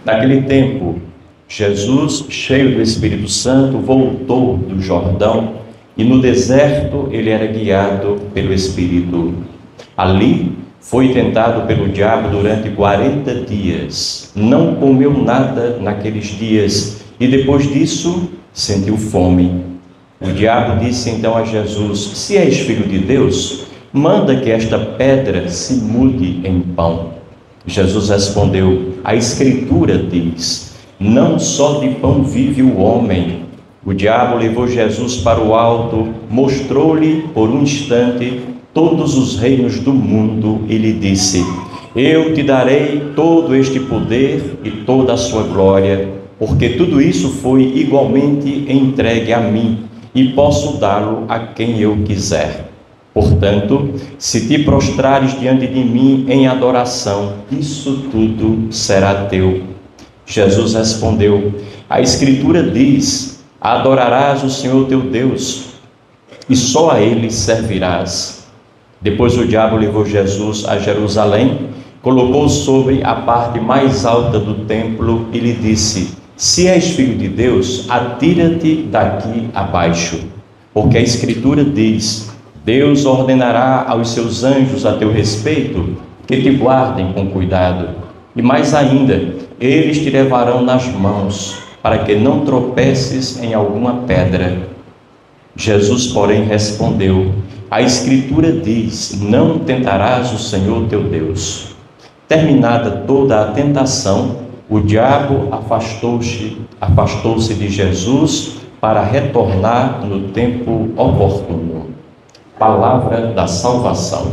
Naquele tempo, Jesus, cheio do Espírito Santo, voltou do Jordão e no deserto ele era guiado pelo Espírito. Ali foi tentado pelo diabo durante 40 dias. Não comeu nada naqueles dias e depois disso sentiu fome. O diabo disse então a Jesus: se és filho de Deus, manda que esta pedra se mude em pão. Jesus respondeu: a Escritura diz: não só de pão vive o homem. O diabo levou Jesus para o alto, mostrou-lhe por um instante todos os reinos do mundo e lhe disse: eu te darei todo este poder e toda a sua glória, porque tudo isso foi igualmente entregue a mim e posso dá-lo a quem eu quiser. Portanto, se te prostrares diante de mim em adoração, isso tudo será teu. Jesus respondeu: a Escritura diz: adorarás o Senhor teu Deus e só a Ele servirás. Depois o diabo levou Jesus a Jerusalém, colocou sobre a parte mais alta do templo e lhe disse: se és filho de Deus, atira-te daqui abaixo, porque a Escritura diz: Deus ordenará aos seus anjos a teu respeito que te guardem com cuidado, e mais ainda, eles te levarão nas mãos, para que não tropeces em alguma pedra. Jesus, porém, respondeu: a Escritura diz: não tentarás o Senhor teu Deus. Terminada toda a tentação, o diabo afastou-se de Jesus para retornar no tempo oportuno. Palavra da salvação.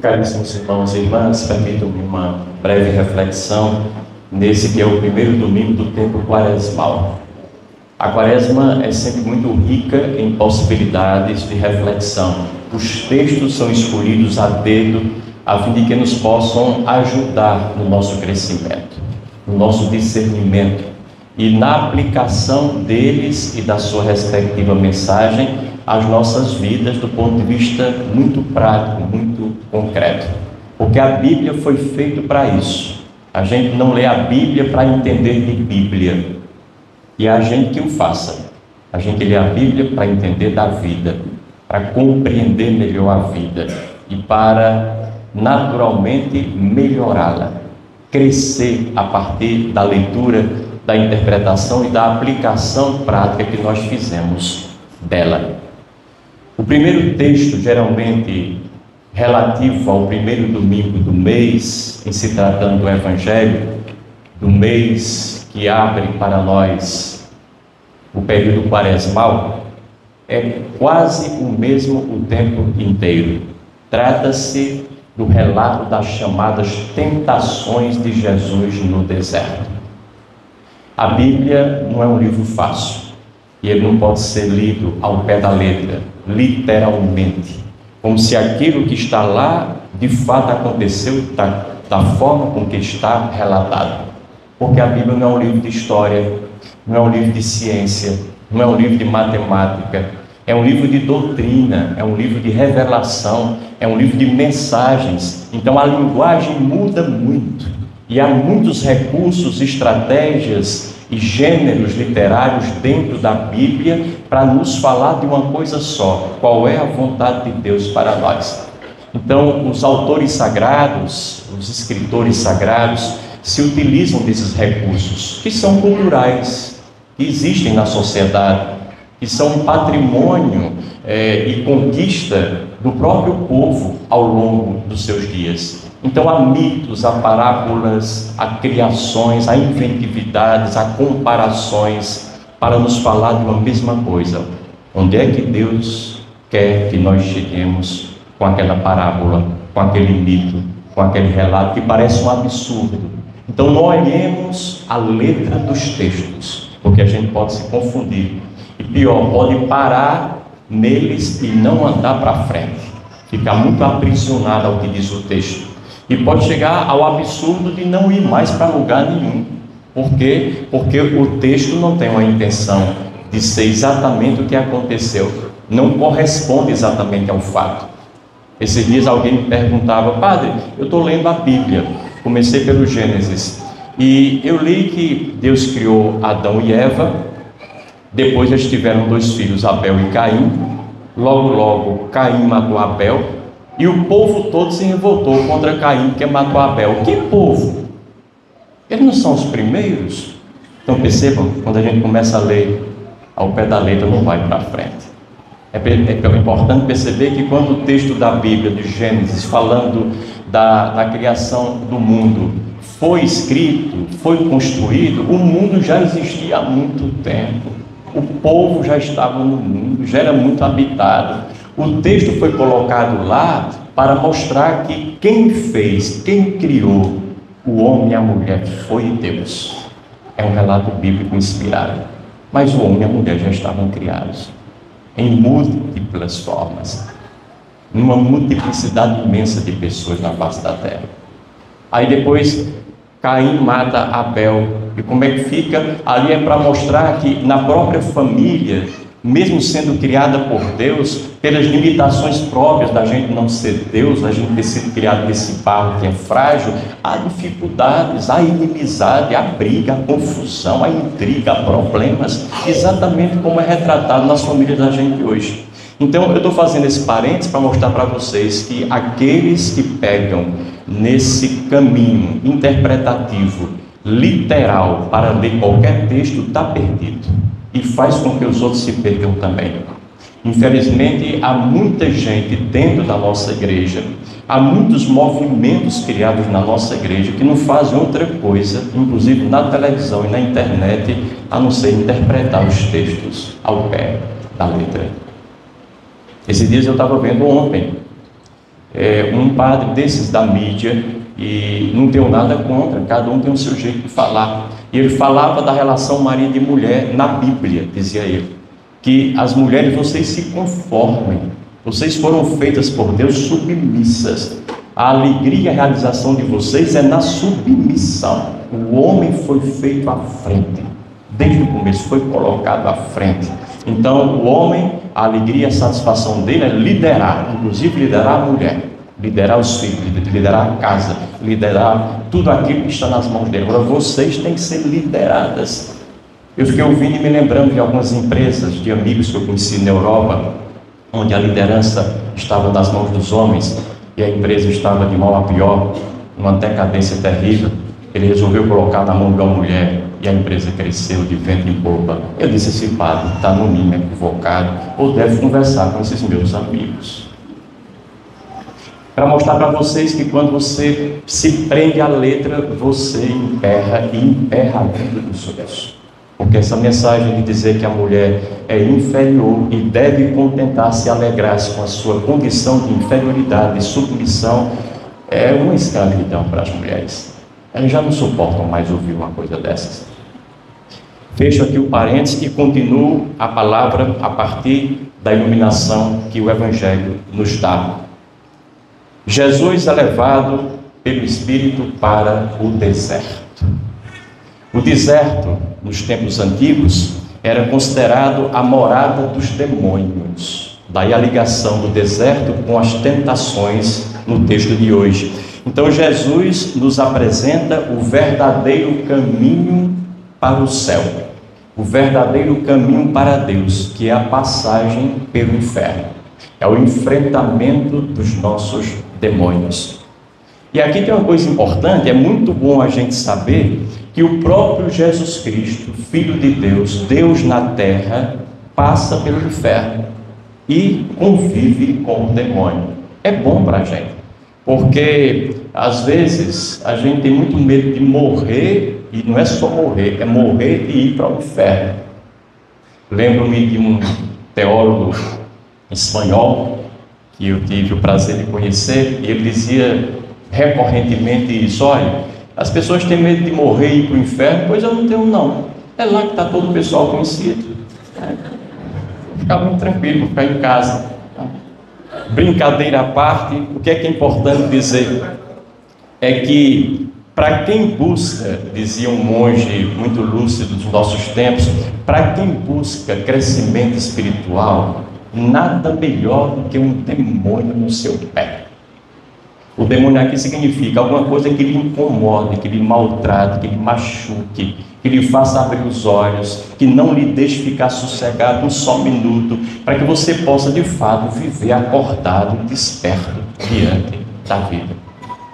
Caríssimos irmãos e irmãs, permitam-me uma breve reflexão nesse que é o primeiro domingo do tempo quaresmal. A quaresma é sempre muito rica em possibilidades de reflexão. Os textos são escolhidos a dedo a fim de que nos possam ajudar no nosso crescimento, no nosso discernimento e na aplicação deles e da sua respectiva mensagem às nossas vidas do ponto de vista muito prático, muito concreto. Porque a Bíblia foi feita para isso. A gente não lê a Bíblia para entender de Bíblia. E é a gente que o faça. A gente lê a Bíblia para entender da vida, para compreender melhor a vida e para naturalmente melhorá-la, crescer a partir da leitura, da interpretação e da aplicação prática que nós fizemos dela. O primeiro texto, geralmente relativo ao primeiro domingo do mês, em se tratando do Evangelho, do mês que abre para nós o período quaresmal, é quase o mesmo o tempo inteiro. Trata-se do relato das chamadas tentações de Jesus no deserto. A Bíblia não é um livro fácil e ele não pode ser lido ao pé da letra, literalmente, como se aquilo que está lá de fato aconteceu da forma com que está relatado. Porque a Bíblia não é um livro de história, não é um livro de ciência, não é um livro de matemática, é um livro de doutrina, é um livro de revelação, é um livro de mensagens. Então a linguagem muda muito e há muitos recursos, estratégias e gêneros literários dentro da Bíblia para nos falar de uma coisa só: qual é a vontade de Deus para nós. Então os autores sagrados, os escritores sagrados se utilizam desses recursos que são culturais, que existem na sociedade, que são um patrimônio e conquista do próprio povo ao longo dos seus dias. Então há mitos, há parábolas, há criações, há inventividades, há comparações para nos falar de uma mesma coisa. Onde é que Deus quer que nós cheguemos com aquela parábola, com aquele mito, com aquele relato que parece um absurdo? Então não olhemos a letra dos textos, porque a gente pode se confundir. E pior, pode parar neles e não andar para frente, ficar muito aprisionado ao que diz o texto. E pode chegar ao absurdo de não ir mais para lugar nenhum. Por quê? Porque o texto não tem uma intenção de ser exatamente o que aconteceu. Não corresponde exatamente ao fato. Esses dias alguém me perguntava: padre, eu estou lendo a Bíblia, comecei pelo Gênesis, E eu li que Deus criou Adão e Eva, depois eles tiveram 2 filhos, Abel e Caim. Logo Caim matou Abel, e o povo todo se revoltou contra Caim, porque matou Abel. Que povo? Eles não são os primeiros? Então percebam, quando a gente começa a ler ao pé da letra, não vai para frente. É importante perceber que quando o texto da Bíblia, de Gênesis, falando da criação do mundo, foi escrito, foi construído, o mundo já existia há muito tempo. O povo já estava no mundo, já era muito habitado. O texto foi colocado lá para mostrar que quem fez, quem criou o homem e a mulher foi Deus. É um relato bíblico inspirado. Mas o homem e a mulher já estavam criados em múltiplas formas, numa multiplicidade imensa de pessoas na face da terra. Aí depois Caim mata Abel. E como é que fica? Ali é para mostrar que na própria família, mesmo sendo criada por Deus, pelas limitações próprias da gente não ser Deus, da gente ter sido criado nesse barro que é frágil, há dificuldades, há inimizade, há briga, há confusão, há intriga, há problemas, exatamente como é retratado nas famílias da gente hoje. Então eu estou fazendo esse parênteses para mostrar para vocês que aqueles que pegam nesse caminho interpretativo, literal, para ler qualquer texto, está perdido e faz com que os outros se percam também. Infelizmente, há muita gente dentro da nossa igreja, há muitos movimentos criados na nossa igreja que não fazem outra coisa, inclusive na televisão e na internet, a não ser interpretar os textos ao pé da letra. Esses dias eu estava vendo ontem um padre desses da mídia, e não tenho nada contra, cada um tem o seu jeito de falar. E ele falava da relação marido e mulher na Bíblia, dizia ele, que as mulheres, vocês se conformem, vocês foram feitas por Deus submissas. A alegria e a realização de vocês é na submissão. O homem foi feito à frente, desde o começo foi colocado à frente. Então o homem, a alegria e a satisfação dele é liderar, inclusive liderar a mulher, liderar os filhos, liderar a casa, liderar tudo aquilo que está nas mãos dele. Agora vocês têm que ser lideradas. Eu fiquei ouvindo e me lembrando de algumas empresas, de amigos que eu conheci na Europa, onde a liderança estava nas mãos dos homens e a empresa estava de mal a pior, numa decadência terrível. Ele resolveu colocar na mão de uma mulher e a empresa cresceu de vento em popa. Eu disse: esse padre está no mínimo equivocado, ou deve conversar com esses meus amigos. Para mostrar para vocês que quando você se prende à letra, você emperra e emperra a vida dos outros. Porque essa mensagem de dizer que a mulher é inferior e deve contentar-se e alegrar-se com a sua condição de inferioridade e submissão é uma escravidão para as mulheres. Elas já não suportam mais ouvir uma coisa dessas. Fecho aqui o parênteses e continuo a palavra a partir da iluminação que o Evangelho nos dá. Jesus é levado pelo Espírito para o deserto. O deserto, nos tempos antigos, era considerado a morada dos demônios. Daí a ligação do deserto com as tentações no texto de hoje. Então Jesus nos apresenta o verdadeiro caminho para o céu, o verdadeiro caminho para Deus, que é a passagem pelo inferno, é o enfrentamento dos nossos demônios. E aqui tem uma coisa importante, é muito bom a gente saber que o próprio Jesus Cristo, Filho de Deus, Deus na terra, passa pelo inferno e convive com o demônio. É bom para a gente, porque às vezes a gente tem muito medo de morrer, e não é só morrer, é morrer e ir para o inferno. Lembro-me de um teólogo espanhol que eu tive o prazer de conhecer, e ele dizia recorrentemente isso: olha, as pessoas têm medo de morrer e ir para o inferno, pois eu não tenho não, é lá que está todo o pessoal conhecido. Vou ficar muito tranquilo, vou ficar em casa. Brincadeira à parte, o que é importante dizer é que para quem busca, dizia um monge muito lúcido dos nossos tempos, para quem busca crescimento espiritual, nada melhor do que um demônio no seu pé. O demônio aqui significa alguma coisa que lhe incomode, que lhe maltrate, que lhe machuque, que lhe faça abrir os olhos, que não lhe deixe ficar sossegado um só minuto, para que você possa de fato viver acordado, desperto diante da vida.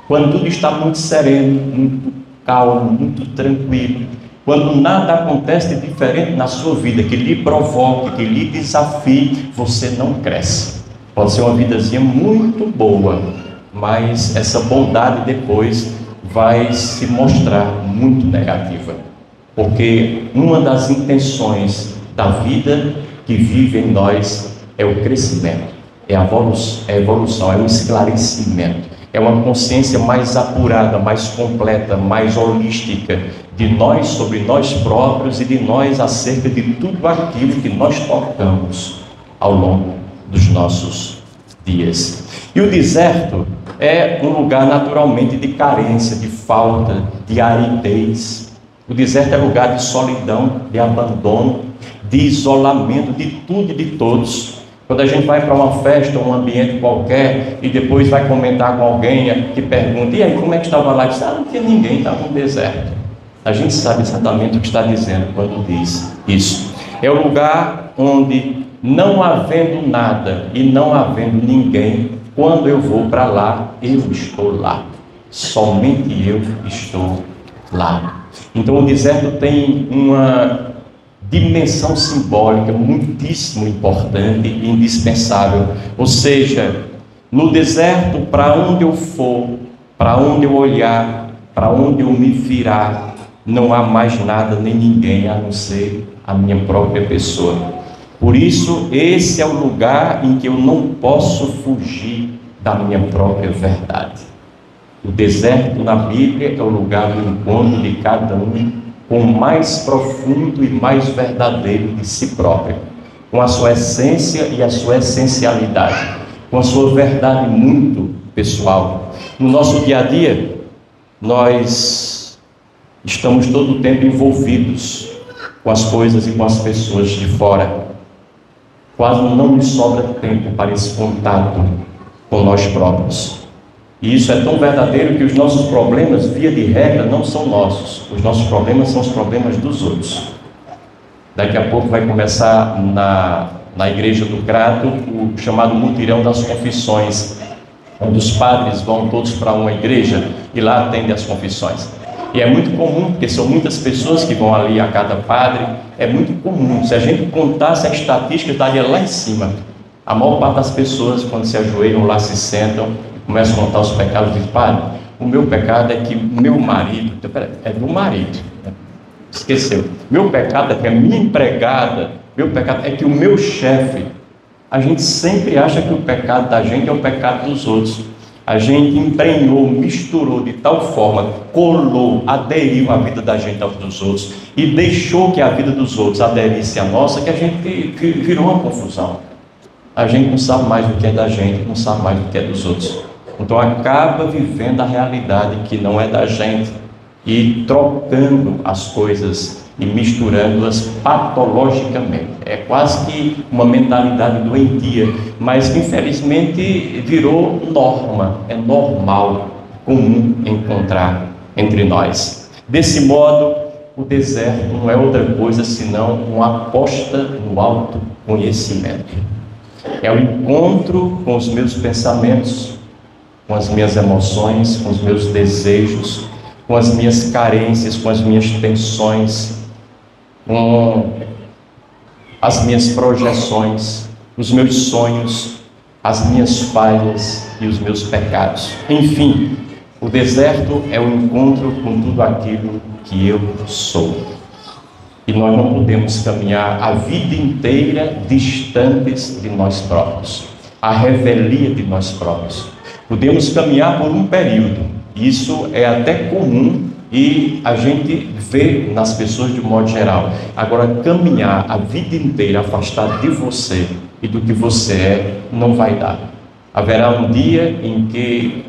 Quando tudo está muito sereno, muito calmo, muito tranquilo, quando nada acontece de diferente na sua vida, que lhe provoque, que lhe desafie, você não cresce. Pode ser uma vidazinha muito boa, mas essa bondade depois vai se mostrar muito negativa. Porque uma das intenções da vida que vive em nós é o crescimento, é a evolução, é o esclarecimento, é uma consciência mais apurada, mais completa, mais holística de nós sobre nós próprios e de nós acerca de tudo aquilo que nós tocamos ao longo dos nossos dias. E o deserto é um lugar naturalmente de carência, de falta, de aridez. O deserto é lugar de solidão, de abandono, de isolamento de tudo e de todos. Quando a gente vai para uma festa ou um ambiente qualquer e depois vai comentar com alguém que pergunta: e aí, como é que estava lá? Diz: não tinha ninguém, estava no deserto. A gente sabe exatamente o que está dizendo quando diz isso. É o lugar onde, não havendo nada e não havendo ninguém, quando eu vou para lá, eu estou lá. Somente eu estou lá. Então o deserto tem uma dimensão simbólica muitíssimo importante e indispensável. Ou seja, no deserto, para onde eu for, para onde eu olhar, para onde eu me virar, não há mais nada nem ninguém a não ser a minha própria pessoa. Por isso, esse é o lugar em que eu não posso fugir da minha própria verdade. O deserto na Bíblia é o lugar do encontro de cada um com o mais profundo e mais verdadeiro de si próprio, com a sua essência e a sua essencialidade, com a sua verdade muito pessoal. No nosso dia a dia, nós estamos todo o tempo envolvidos com as coisas e com as pessoas de fora. Quase não nos sobra tempo para esse contato com nós próprios. E isso é tão verdadeiro que os nossos problemas, via de regra, não são nossos. Os nossos problemas são os problemas dos outros. Daqui a pouco vai começar na igreja do Crato o chamado mutirão das confissões, onde os padres vão todos para uma igreja e lá atendem as confissões. E é muito comum, porque são muitas pessoas que vão ali a cada padre, é muito comum. Se a gente contasse a estatística, estaria lá em cima. A maior parte das pessoas, quando se ajoelham lá, se sentam, começam a contar os pecados, diz: padre, o meu pecado é que meu marido, é meu marido, esqueceu, meu pecado é que a minha empregada, meu pecado é que o meu chefe. A gente sempre acha que o pecado da gente é o pecado dos outros. A gente emprenhou, misturou de tal forma, colou, aderiu a vida da gente aos dos outros e deixou que a vida dos outros aderisse à nossa, que a gente virou uma confusão. A gente não sabe mais o que é da gente, não sabe mais o que é dos outros. Então acaba vivendo a realidade que não é da gente e trocando as coisas e misturando-as patologicamente. É quase que uma mentalidade doentia, mas que infelizmente virou norma, é normal, comum encontrar entre nós. Desse modo, o deserto não é outra coisa senão uma aposta no autoconhecimento. É o encontro com os meus pensamentos, com as minhas emoções, com os meus desejos, com as minhas carências, com as minhas tensões, com as minhas projeções, os meus sonhos, as minhas falhas e os meus pecados. Enfim, o deserto é o encontro com tudo aquilo que eu sou. E nós não podemos caminhar a vida inteira distantes de nós próprios, a revelia de nós próprios. Podemos caminhar por um período, isso é até comum e a gente vê nas pessoas de um modo geral. Agora, caminhar a vida inteira afastado de você e do que você é, não vai dar. Haverá um dia em que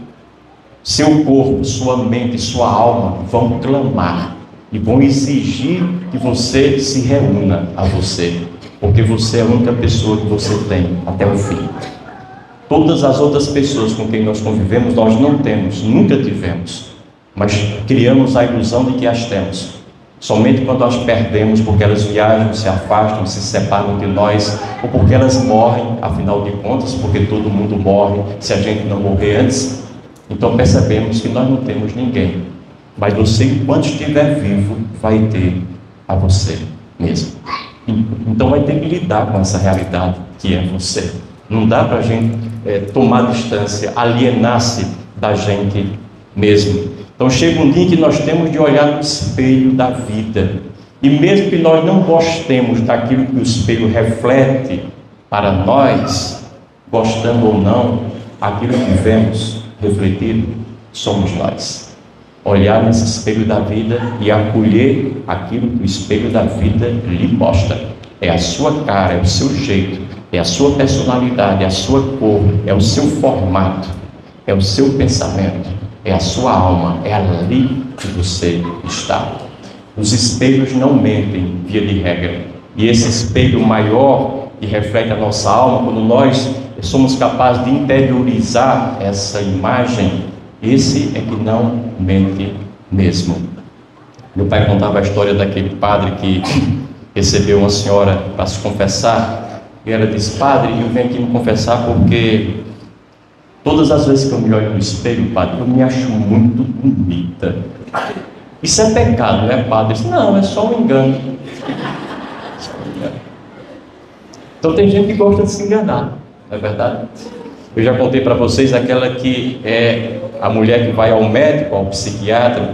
seu corpo, sua mente e sua alma vão clamar e vão exigir que você se reúna a você, porque você é a única pessoa que você tem até o fim. Todas as outras pessoas com quem nós convivemos, nós não temos, nunca tivemos, mas criamos a ilusão de que as temos. Somente quando as perdemos, porque elas viajam, se afastam, se separam de nós, ou porque elas morrem, afinal de contas, porque todo mundo morre se a gente não morrer antes. Então percebemos que nós não temos ninguém, mas você, enquanto estiver vivo, vai ter a você mesmo. Então vai ter que lidar com essa realidade que é você. Não dá para a gente tomar distância, alienar-se da gente mesmo. Então chega um dia em que nós temos de olhar no espelho da vida, e mesmo que nós não gostemos daquilo que o espelho reflete para nós, gostando ou não, aquilo que vemos refletido somos nós. Olhar nesse espelho da vida e acolher aquilo que o espelho da vida lhe mostra. É a sua cara, é o seu jeito, é a sua personalidade, é a sua cor, é o seu formato, é o seu pensamento, é a sua alma, é ali que você está. Os espelhos não mentem, via de regra. E esse espelho maior que reflete a nossa alma, quando nós somos capazes de interiorizar essa imagem, esse é que não mente mesmo. Meu pai contava a história daquele padre que recebeu uma senhora para se confessar, e ela disse: padre, eu venho aqui me confessar porque todas as vezes que eu me olho no espelho, padre, eu me acho muito bonita. Isso é pecado, não é, padre? Disse, não, é só um engano. Então tem gente que gosta de se enganar, não é verdade? Eu já contei para vocês aquela que é a mulher que vai ao médico, ao psiquiatra,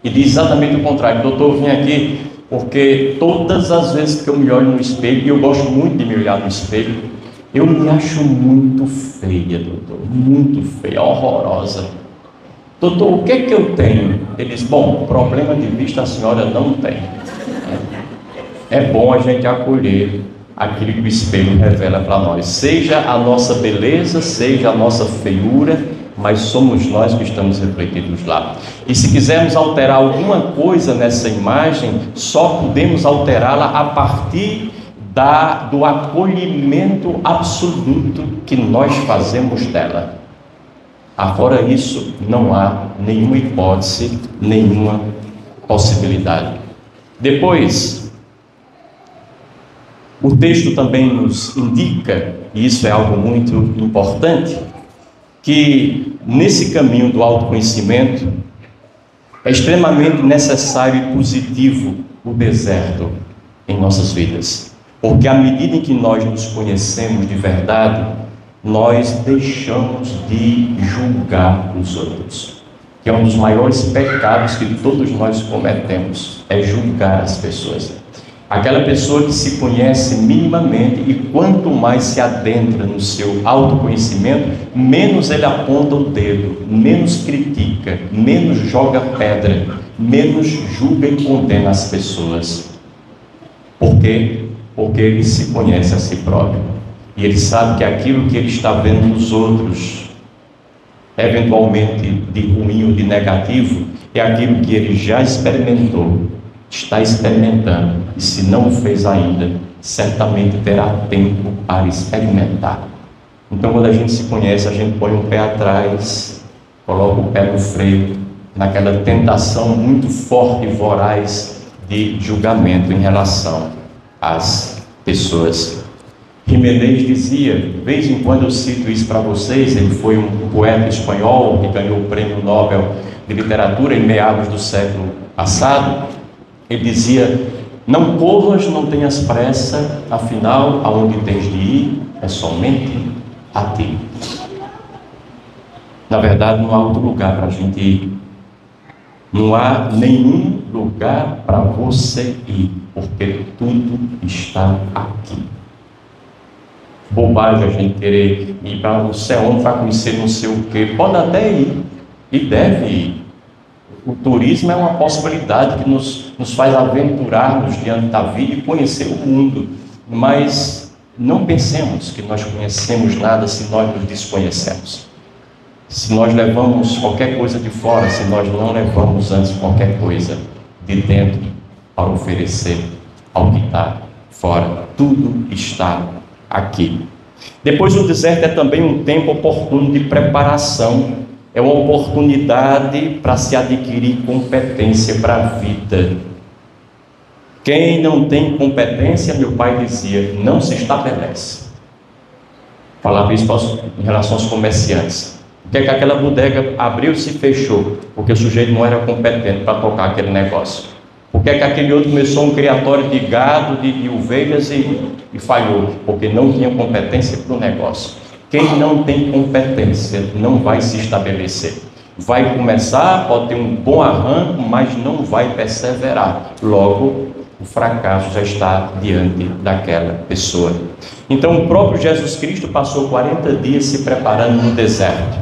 e diz exatamente o contrário: doutor, eu vim aqui porque todas as vezes que eu me olho no espelho, e eu gosto muito de me olhar no espelho, eu me acho muito feia, doutor, muito feia, horrorosa. Doutor, o que é que eu tenho? Ele diz: bom, problema de vista a senhora não tem. É bom a gente acolher aquilo que o espelho revela para nós, seja a nossa beleza, seja a nossa feiura, mas somos nós que estamos refletidos lá. E se quisermos alterar alguma coisa nessa imagem, só podemos alterá-la a partir do acolhimento absoluto que nós fazemos dela. Afora isso, não há nenhuma hipótese, nenhuma possibilidade. Depois, o texto também nos indica, e isso é algo muito importante, que nesse caminho do autoconhecimento é extremamente necessário e positivo o deserto em nossas vidas. Porque à medida em que nós nos conhecemos de verdade, nós deixamos de julgar os outros, que é um dos maiores pecados que todos nós cometemos, é julgar as pessoas. Aquela pessoa que se conhece minimamente, e quanto mais se adentra no seu autoconhecimento, menos ele aponta o dedo, menos critica, menos joga pedra, menos julga e condena as pessoas. Por quê? Porque ele se conhece a si próprio. E ele sabe que aquilo que ele está vendo nos outros, eventualmente de ruim ou de negativo, é aquilo que ele já experimentou, está experimentando, e se não o fez ainda, certamente terá tempo para experimentar. Então, quando a gente se conhece, a gente põe um pé atrás, coloca o pé no freio, naquela tentação muito forte e voraz de julgamento em relação às pessoas. Jiménez dizia, de vez em quando eu cito isso para vocês, ele foi um poeta espanhol que ganhou o Prêmio Nobel de Literatura em meados do século passado. Ele dizia: não corras, não tenhas pressa, afinal, aonde tens de ir é somente a ti. Na verdade, não há outro lugar para a gente ir. Não há nenhum lugar para você ir, porque tudo está aqui. Bobagem a gente querer ir para não sei onde, para conhecer não sei o quê. Pode até ir, e deve ir. O turismo é uma possibilidade que nos faz aventurar-nos diante da vida e conhecer o mundo. Mas não pensemos que nós conhecemos nada se nós nos desconhecemos. Se nós levamos qualquer coisa de fora, se nós não levamos antes qualquer coisa de dentro para oferecer ao que está fora. Tudo está aqui. Depois, o deserto é também um tempo oportuno de preparação, é uma oportunidade para se adquirir competência para a vida. Quem não tem competência, meu pai dizia, não se estabelece. Falava isso em relação aos comerciantes. Por que é que aquela bodega abriu-se e fechou? Porque o sujeito não era competente para tocar aquele negócio. Por que é que aquele outro começou um criatório de gado, de ovelhas e falhou? Porque não tinha competência para o negócio. Quem não tem competência não vai se estabelecer. Vai começar, pode ter um bom arranco, mas não vai perseverar. Logo, o fracasso já está diante daquela pessoa. Então, o próprio Jesus Cristo passou 40 dias se preparando no deserto.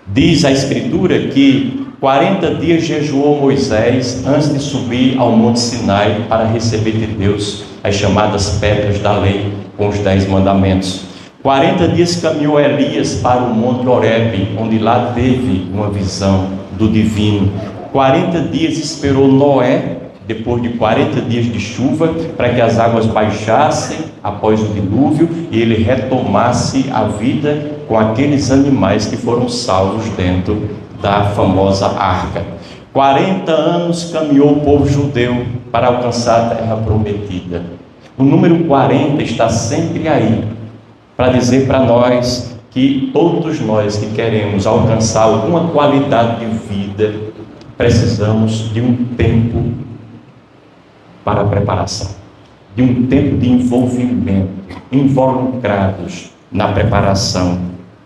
Diz a Escritura que 40 dias jejuou Moisés antes de subir ao Monte Sinai para receber de Deus as chamadas pedras da lei com os 10 mandamentos. 40 dias caminhou Elias para o Monte Horebe, onde lá teve uma visão do divino. 40 dias esperou Noé, depois de 40 dias de chuva, para que as águas baixassem após o dilúvio e ele retomasse a vida com aqueles animais que foram salvos dentro da famosa arca. 40 anos caminhou o povo judeu para alcançar a terra prometida. O número 40 está sempre aí, para dizer para nós que todos nós que queremos alcançar alguma qualidade de vida, precisamos de um tempo para a preparação, de um tempo de envolvimento, involucrados na preparação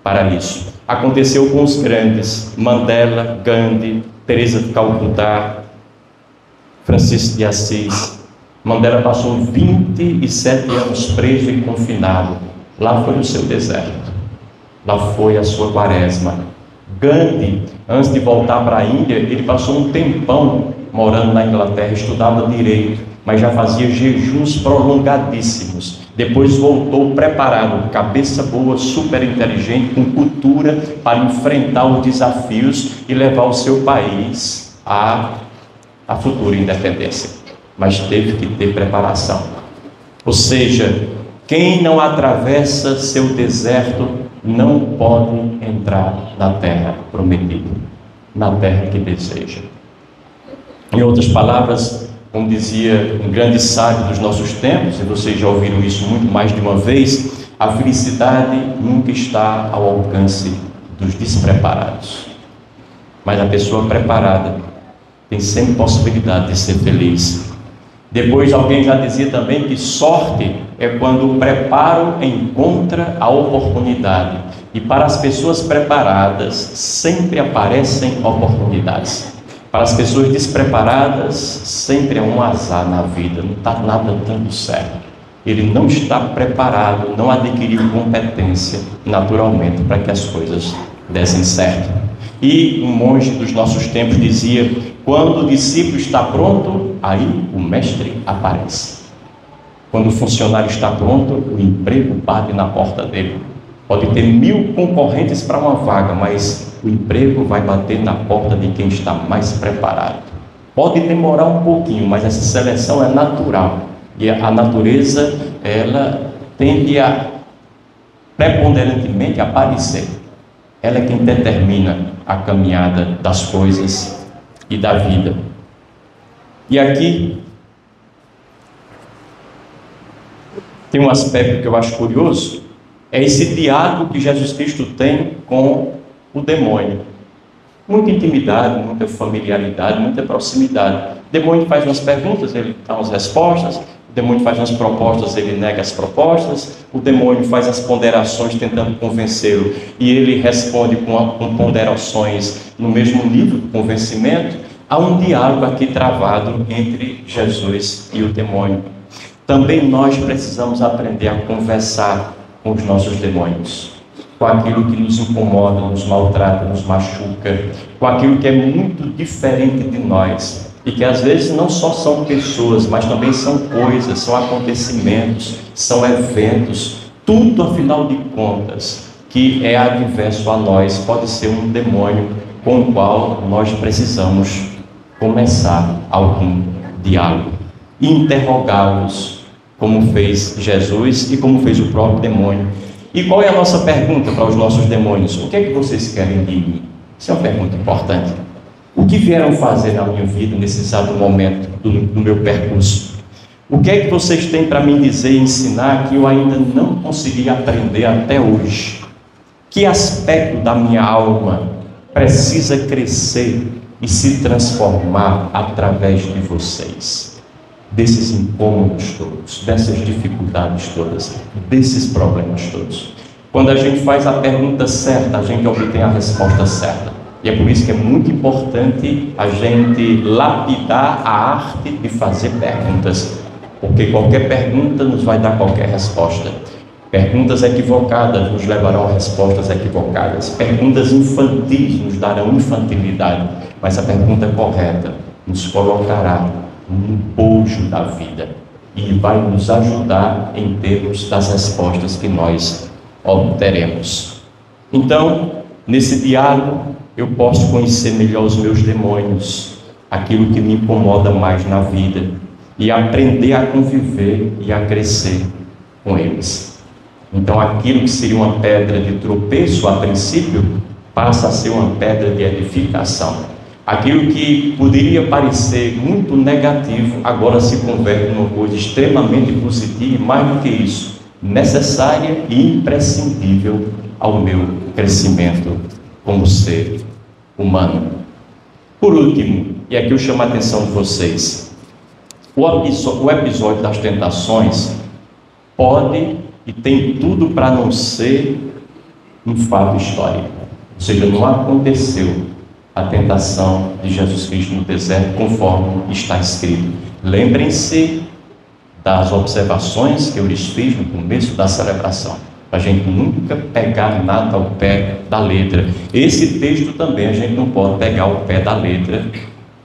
para isso. Aconteceu com os grandes, Mandela, Gandhi, Teresa de Calcutá, Francisco de Assis. Mandela passou 27 anos preso e confinado. Lá foi o seu deserto, lá foi a sua quaresma. Gandhi, antes de voltar para a Índia, ele passou um tempão morando na Inglaterra, estudava direito, mas já fazia jejuns prolongadíssimos. Depois voltou preparado, cabeça boa, super inteligente, com cultura para enfrentar os desafios e levar o seu país à futura independência. Mas teve que ter preparação. Ou seja, quem não atravessa seu deserto não pode entrar na terra prometida, na terra que deseja. Em outras palavras, como dizia um grande sábio dos nossos tempos, e vocês já ouviram isso muito mais de uma vez, a felicidade nunca está ao alcance dos despreparados. Mas a pessoa preparada tem sempre possibilidade de ser feliz. Depois alguém já dizia também que sorte é quando o preparo encontra a oportunidade. E para as pessoas preparadas sempre aparecem oportunidades. Para as pessoas despreparadas sempre é um azar na vida, não está nada dando certo. Ele não está preparado, não adquiriu competência naturalmente para que as coisas dessem certo. E um monge dos nossos tempos dizia: quando o discípulo está pronto, aí o mestre aparece. Quando o funcionário está pronto, o emprego bate na porta dele. Pode ter 1000 concorrentes para uma vaga, mas o emprego vai bater na porta de quem está mais preparado. Pode demorar um pouquinho, mas essa seleção é natural. E a natureza, ela tende a preponderantemente aparecer. Ela é quem determina a caminhada das coisas e da vida. E aqui tem um aspecto que eu acho curioso, é esse diálogo que Jesus Cristo tem com o demônio. Muita intimidade, muita familiaridade, muita proximidade. O demônio faz umas perguntas, ele dá umas respostas. O demônio faz umas propostas, ele nega as propostas. O demônio faz as ponderações tentando convencê-lo e ele responde com ponderações no mesmo nível de convencimento. Há um diálogo aqui travado entre Jesus e o demônio. Também nós precisamos aprender a conversar com os nossos demônios, com aquilo que nos incomoda, nos maltrata, nos machuca, com aquilo que é muito diferente de nós e que às vezes não só são pessoas, mas também são coisas, são acontecimentos, são eventos, tudo afinal de contas que é adverso a nós, pode ser um demônio com o qual nós precisamos começar algum diálogo e interrogá-los, como fez Jesus e como fez o próprio demônio. E qual é a nossa pergunta para os nossos demônios? O que é que vocês querem de mim? Isso é uma pergunta importante. O que vieram fazer na minha vida nesse exato momento do meu percurso? O que é que vocês têm para me dizer e ensinar que eu ainda não consegui aprender até hoje? Que aspecto da minha alma precisa crescer e se transformar através de vocês? Desses incômodos todos, dessas dificuldades todas, desses problemas todos. Quando a gente faz a pergunta certa, a gente obtém a resposta certa. E é por isso que é muito importante a gente lapidar a arte de fazer perguntas, porque qualquer pergunta nos vai dar qualquer resposta. Perguntas equivocadas nos levarão a respostas equivocadas. Perguntas infantis nos darão infantilidade, mas a pergunta correta nos colocará no bojo da vida e vai nos ajudar em termos das respostas que nós obteremos. Então, nesse diálogo, eu posso conhecer melhor os meus demônios, aquilo que me incomoda mais na vida, e aprender a conviver e a crescer com eles. Então, aquilo que seria uma pedra de tropeço a princípio, passa a ser uma pedra de edificação. Aquilo que poderia parecer muito negativo, agora se converte numa coisa extremamente positiva e, mais do que isso, necessária e imprescindível ao meu crescimento como ser humano. Por último, e aqui eu chamo a atenção de vocês, o episódio das tentações pode e tem tudo para não ser um fato histórico, ou seja, não aconteceu a tentação de Jesus Cristo no deserto conforme está escrito. Lembrem-se das observações que eu lhes fiz no começo da celebração, para a gente nunca pegar nada ao pé da letra. Esse texto também a gente não pode pegar ao pé da letra.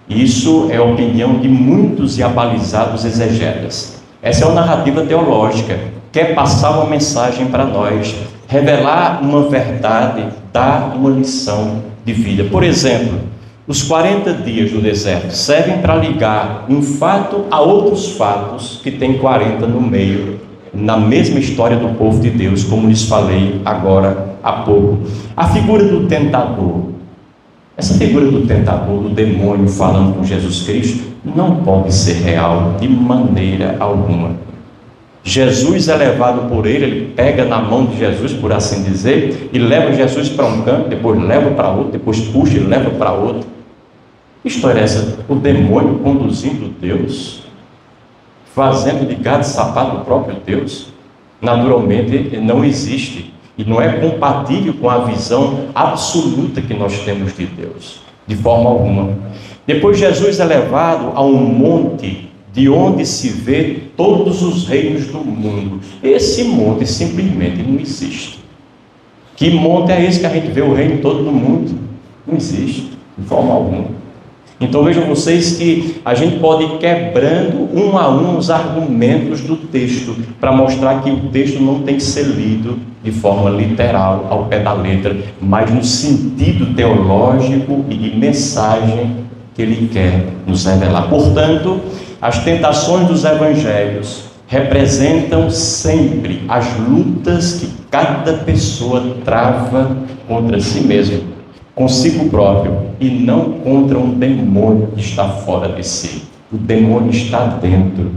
Isso é a opinião de muitos e abalizados exegetas. Essa é uma narrativa teológica, quer passar uma mensagem para nós, revelar uma verdade, dar uma lição de vida. Por exemplo, os 40 dias no deserto servem para ligar um fato a outros fatos que tem 40 no meio, na mesma história do povo de Deus, como lhes falei agora há pouco. A figura do tentador, essa figura do tentador, do demônio falando com Jesus Cristo, não pode ser real de maneira alguma. Jesus é levado por ele pega na mão de Jesus, por assim dizer, e leva Jesus para um canto, depois leva para outro, depois puxa e leva para outro. Que história é essa? O demônio conduzindo Deus, fazendo de gato e sapato o próprio Deus? Naturalmente não existe, e não é compatível com a visão absoluta que nós temos de Deus, de forma alguma. Depois Jesus é levado a um monte de onde se vê todos os reinos do mundo. Esse monte simplesmente não existe. Que monte é esse que a gente vê o reino todo do mundo? Não existe, de forma alguma. Então vejam vocês que a gente pode ir quebrando um a um os argumentos do texto, para mostrar que o texto não tem que ser lido de forma literal, ao pé da letra, mas no sentido teológico e de mensagem que ele quer nos revelar. Portanto, as tentações dos evangelhos representam sempre as lutas que cada pessoa trava contra si mesmo, consigo próprio, e não contra um demônio que está fora de si. O demônio está dentro.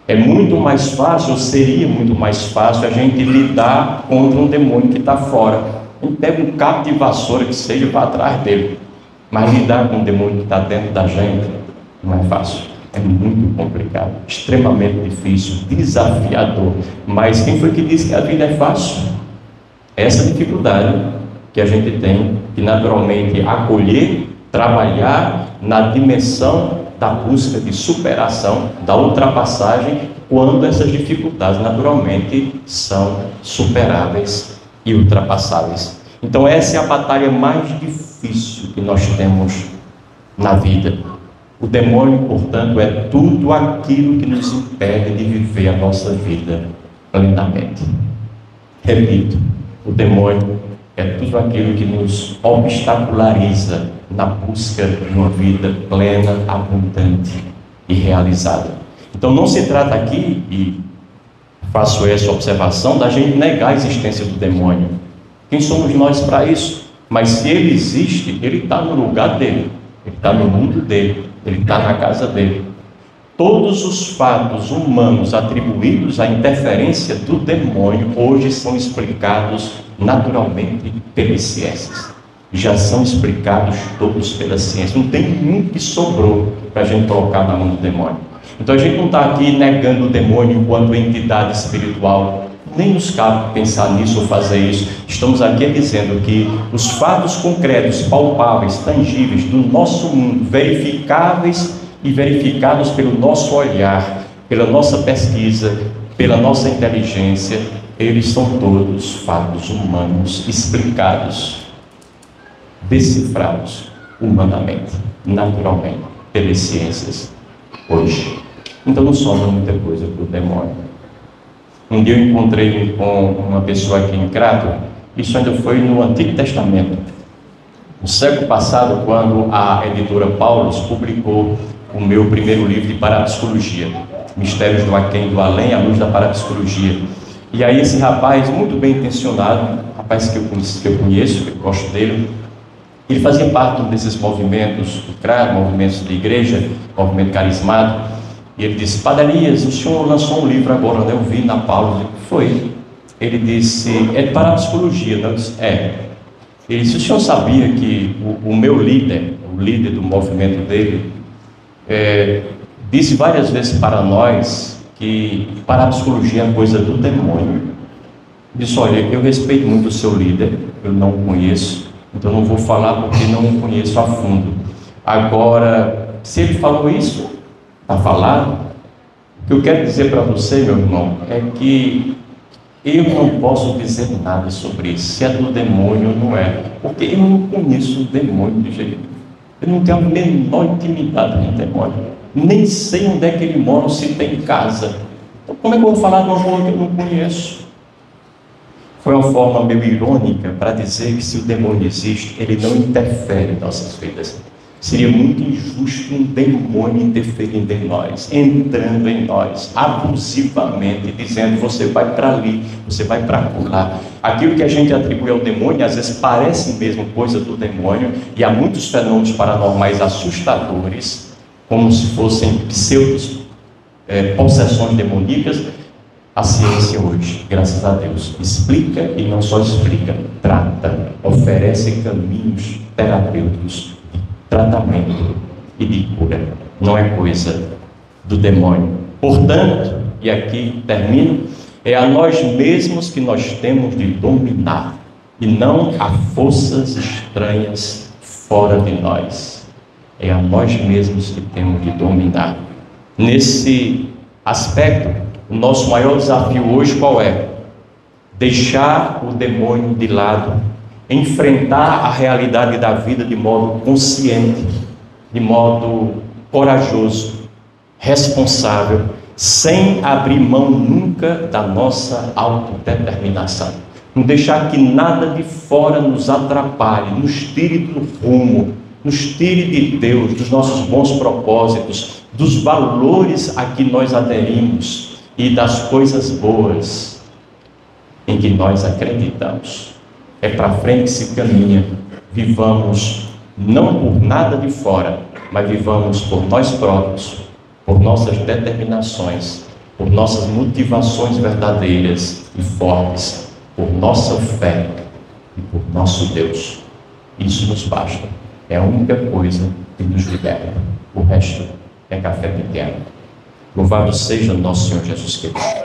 É muito mais fácil, ou seria muito mais fácil, a gente lidar contra um demônio que está fora. A gente pega um cabo de vassoura que seja para atrás dele, mas lidar com um demônio que está dentro da gente não é fácil. É muito complicado, extremamente difícil, desafiador. Mas quem foi que disse que a vida é fácil? Essa dificuldade que a gente tem que naturalmente acolher, trabalhar na dimensão da busca de superação, da ultrapassagem, quando essas dificuldades naturalmente são superáveis e ultrapassáveis. Então essa é a batalha mais difícil que nós temos na vida. O demônio, portanto, é tudo aquilo que nos impede de viver a nossa vida plenamente. Repito, o demônio é tudo aquilo que nos obstaculariza na busca de uma vida plena, abundante e realizada. Então não se trata aqui, e faço essa observação da gente negar a existência do demônio. Quem somos nós para isso? Mas se ele existe, ele está no lugar dele, ele está no mundo dele, ele está na casa dele. Todos os fatos humanos atribuídos à interferência do demônio hoje são explicados naturalmente pelas ciências. Já são explicados todos pela ciência. Não tem nenhum que sobrou para a gente colocar na mão do demônio. Então a gente não está aqui negando o demônio enquanto entidade espiritual. Nem nos cabe pensar nisso ou fazer isso. Estamos aqui dizendo que os fatos concretos, palpáveis, tangíveis do nosso mundo, verificáveis e verificados pelo nosso olhar, pela nossa pesquisa, pela nossa inteligência, eles são todos fatos humanos explicados, decifrados humanamente, naturalmente, pelas ciências hoje. Então não sobra muita coisa para o demônio. Um dia eu encontrei com uma pessoa aqui em Crato, isso ainda foi no Antigo Testamento. No século passado, quando a editora Paulus publicou o meu primeiro livro de parapsicologia, Mistérios do Aquém e do Além, à luz da parapsicologia. E aí esse rapaz, muito bem intencionado, rapaz que eu conheço, que eu gosto dele, ele fazia parte desses movimentos do Crato, movimentos de igreja, movimento carismático. E ele disse: Padre Elias, o senhor lançou um livro agora, né? Eu vi na Paulus. Foi. Ele disse: é de parapsicologia, não? Eu disse: é. Ele disse: o senhor sabia que o meu líder, o líder do movimento dele, disse várias vezes para nós que parapsicologia é coisa do demônio. Disse: olha, eu respeito muito o seu líder, eu não o conheço, então não vou falar porque não o conheço a fundo. Agora, se ele falou isso, está falado. O que eu quero dizer para você, meu irmão, é que eu não posso dizer nada sobre isso, se é do demônio ou não é, porque eu não conheço o demônio de jeito nenhum. Eu não tenho a menor intimidade com o demônio, nem sei onde é que ele mora, se tem casa. Então como é que eu vou falar de uma coisa que eu não conheço? Foi uma forma meio irônica para dizer que se o demônio existe, ele não interfere em nossas vidas. Seria muito injusto um demônio interferindo em nós, entrando em nós, abusivamente, dizendo: você vai para ali, você vai para lá. Aquilo que a gente atribui ao demônio, às vezes parece mesmo coisa do demônio, e há muitos fenômenos paranormais assustadores, como se fossem pseudos possessões demoníacas. A ciência hoje, graças a Deus, explica e não só explica, trata, oferece caminhos terapêuticos, tratamento e de cura. Não é coisa do demônio. Portanto, e aqui termino, é a nós mesmos que nós temos de dominar, e não a forças estranhas fora de nós. É a nós mesmos que temos de dominar. Nesse aspecto, o nosso maior desafio hoje qual é? Deixar o demônio de lado, enfrentar a realidade da vida de modo consciente, de modo corajoso, responsável, sem abrir mão nunca da nossa autodeterminação. Não deixar que nada de fora nos atrapalhe, nos tire do rumo, nos tire de Deus, dos nossos bons propósitos, dos valores a que nós aderimos e das coisas boas em que nós acreditamos. É para frente que se caminha. Vivamos não por nada de fora, mas vivamos por nós próprios, por nossas determinações, por nossas motivações verdadeiras e fortes, por nossa fé e por nosso Deus. Isso nos basta. É a única coisa que nos liberta. O resto é café pequeno. Louvado seja nosso Senhor Jesus Cristo.